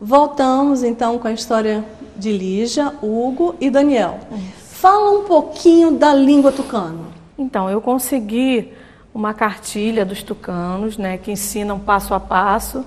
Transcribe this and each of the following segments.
Voltamos então com a história de Lígia, Hugo e Daniel. Fala um pouquinho da língua tucano. Então, eu consegui uma cartilha dos tucanos, né, que ensinam passo a passo.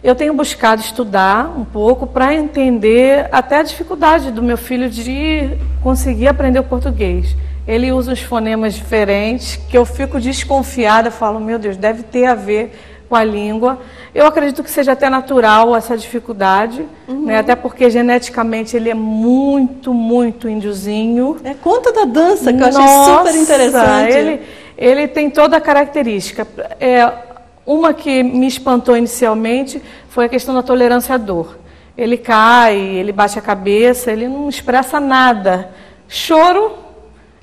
Eu tenho buscado estudar um pouco para entender até a dificuldade do meu filho de conseguir aprender o português. Ele usa uns fonemas diferentes que eu fico desconfiada, falo, meu Deus, deve ter a ver com a língua. Eu acredito que seja até natural essa dificuldade, né? Até porque geneticamente ele é muito, muito índiozinho. Conta da dança, que eu achei super interessante. Ele tem toda a característica. Uma que me espantou inicialmente foi a questão da tolerância à dor. Ele cai, ele bate a cabeça, ele não expressa nada. Choro,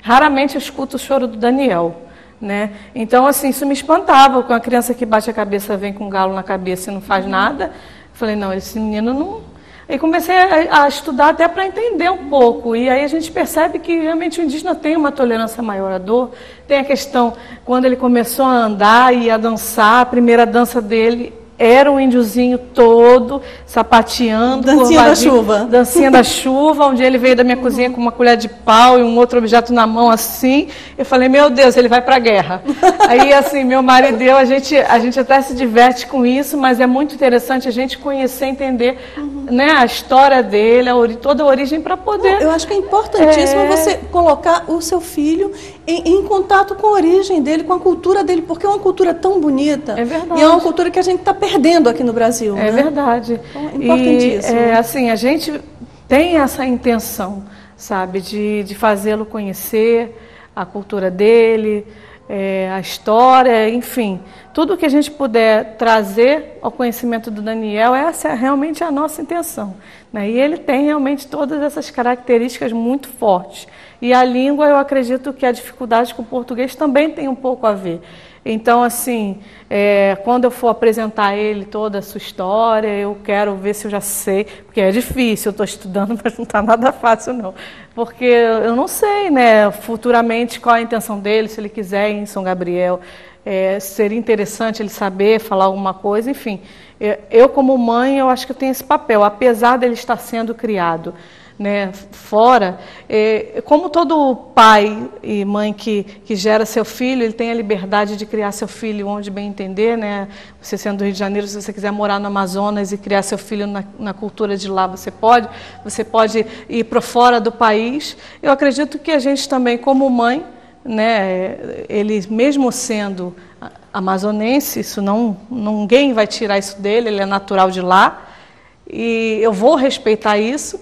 raramente eu escuto o choro do Daniel, né? Então, assim, isso me espantava, com a criança que bate a cabeça, vem com um galo na cabeça e não faz nada. Eu falei, não, esse menino não... Aí comecei a estudar até para entender um pouco, e aí a gente percebe que realmente o indígena tem uma tolerância maior à dor. Tem a questão, quando ele começou a andar e a dançar, a primeira dança dele era um índiozinho todo, sapateando. Dancinha da chuva. Dancinha da chuva, um dia ele veio da minha cozinha com uma colher de pau e um outro objeto na mão assim. Eu falei, meu Deus, ele vai para a guerra. Aí, assim, meu marido e eu, a gente até se diverte com isso, mas é muito interessante a gente conhecer, entender né, a história dele, toda a origem para poder... Eu acho que é importantíssimo você colocar o seu filho em contato com a origem dele, com a cultura dele, porque é uma cultura tão bonita. É verdade. E é uma cultura que a gente está perdendo aqui no Brasil. É verdade. Então, é importantíssimo. E, assim, a gente tem essa intenção, sabe, de fazê-lo conhecer a cultura dele, a história, enfim. Tudo que a gente puder trazer ao conhecimento do Daniel, essa é realmente a nossa intenção, né? E ele tem realmente todas essas características muito fortes. E a língua, eu acredito que a dificuldade com o português também tem um pouco a ver. Então, assim, quando eu for apresentar a ele toda a sua história, eu quero ver se eu já sei, porque é difícil, eu estou estudando, mas não está nada fácil, não. Porque eu não sei, né, futuramente qual a intenção dele, se ele quiser ir em São Gabriel, seria interessante ele saber falar alguma coisa, enfim. Eu, como mãe, eu acho que eu tenho esse papel, apesar dele estar sendo criado, né, fora, como todo pai e mãe que gera seu filho, ele tem a liberdade de criar seu filho onde bem entender, né? Você sendo do Rio de Janeiro, se você quiser morar no Amazonas e criar seu filho na cultura de lá, você pode ir para fora do país. Eu acredito que a gente também, como mãe, né, ele mesmo sendo amazonense, ninguém vai tirar isso dele, ele é natural de lá, e eu vou respeitar isso.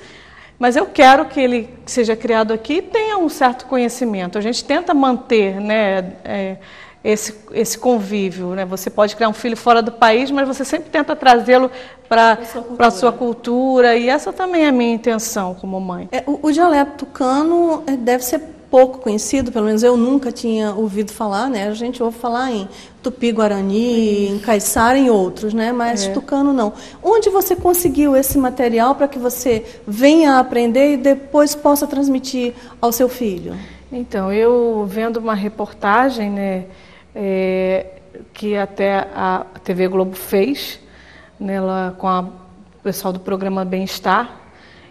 Mas eu quero que ele seja criado aqui e tenha um certo conhecimento. A gente tenta manter, né, esse convívio, né? Você pode criar um filho fora do país, mas você sempre tenta trazê-lo para a sua cultura. E essa também é a minha intenção como mãe. O dialeto tucano deve ser pouco conhecido, pelo menos eu nunca tinha ouvido falar, né? A gente ouve falar em Tupi-Guarani, em Caiçara, em outros, né? Mas tucano não. Onde você conseguiu esse material para que você venha a aprender e depois possa transmitir ao seu filho? Então, eu vendo uma reportagem, né, que até a TV Globo fez, né, com o pessoal do programa Bem-Estar.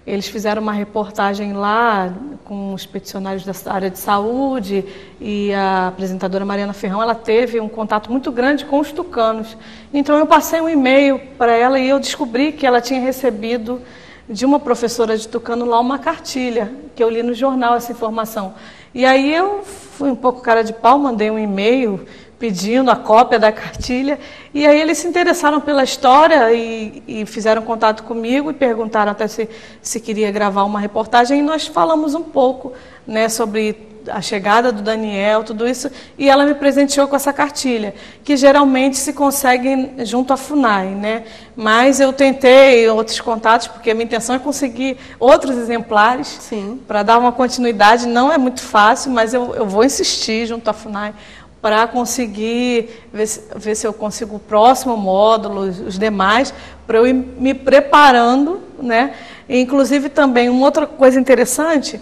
Eles fizeram uma reportagem lá com os peticionários da área de saúde e a apresentadora Mariana Ferrão, ela teve um contato muito grande com os tucanos. Então eu passei um e-mail para ela e eu descobri que ela tinha recebido de uma professora de tucano lá uma cartilha, que eu li no jornal essa informação. E aí eu fui um pouco cara de pau, mandei um e-mail pedindo a cópia da cartilha, e aí eles se interessaram pela história e fizeram contato comigo e perguntaram até se queria gravar uma reportagem, e nós falamos um pouco, né, sobre a chegada do Daniel, tudo isso, e ela me presenteou com essa cartilha, que geralmente se consegue junto à FUNAI, né? Mas eu tentei outros contatos, porque a minha intenção é conseguir outros exemplares para dar uma continuidade. Não é muito fácil, mas eu vou insistir junto à FUNAI para conseguir ver se eu consigo o próximo módulo, os demais, para eu ir me preparando, né? E, inclusive, também, uma outra coisa interessante,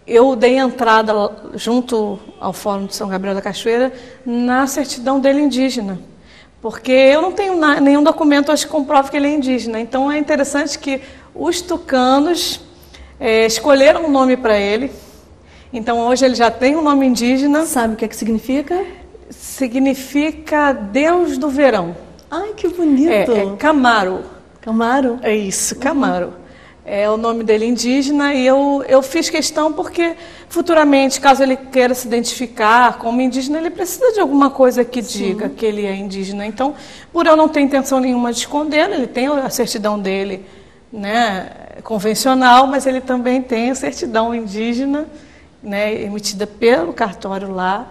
eu dei entrada junto ao Fórum de São Gabriel da Cachoeira na certidão dele indígena, Porque eu não tenho nenhum documento hoje que comprove que ele é indígena. Então é interessante que os tucanos escolheram um nome para ele. Então hoje ele já tem um nome indígena. Sabe o que é que significa? Significa Deus do Verão. Ai, que bonito! É Camaro. Camaro? É isso, Camaro. É o nome dele indígena e eu fiz questão porque futuramente, caso ele queira se identificar como indígena, ele precisa de alguma coisa que diga que ele é indígena. Então, por eu não ter intenção nenhuma de escondê-lo, ele tem a certidão dele, né, convencional, mas ele também tem a certidão indígena, né, emitida pelo cartório lá,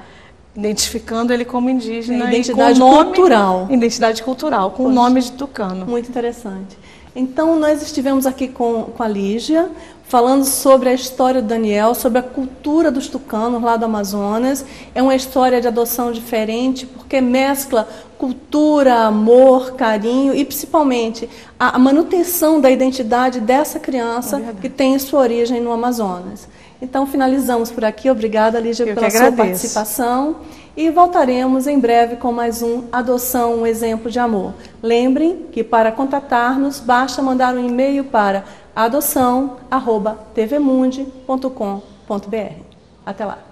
identificando ele como indígena. Identidade e com nome, cultural. Identidade cultural, com o nome de tucano. Muito interessante. Então, nós estivemos aqui com a Lígia, falando sobre a história do Daniel, sobre a cultura dos tucanos lá do Amazonas. É uma história de adoção diferente, porque mescla cultura, amor, carinho e, principalmente, a manutenção da identidade dessa criança que tem sua origem no Amazonas. Então, finalizamos por aqui. Obrigada, Lígia, pela sua participação. E voltaremos em breve com mais um Adoção, um exemplo de amor. Lembrem que para contatar-nos, basta mandar um e-mail para adoção@tvmundi.com.br. Até lá!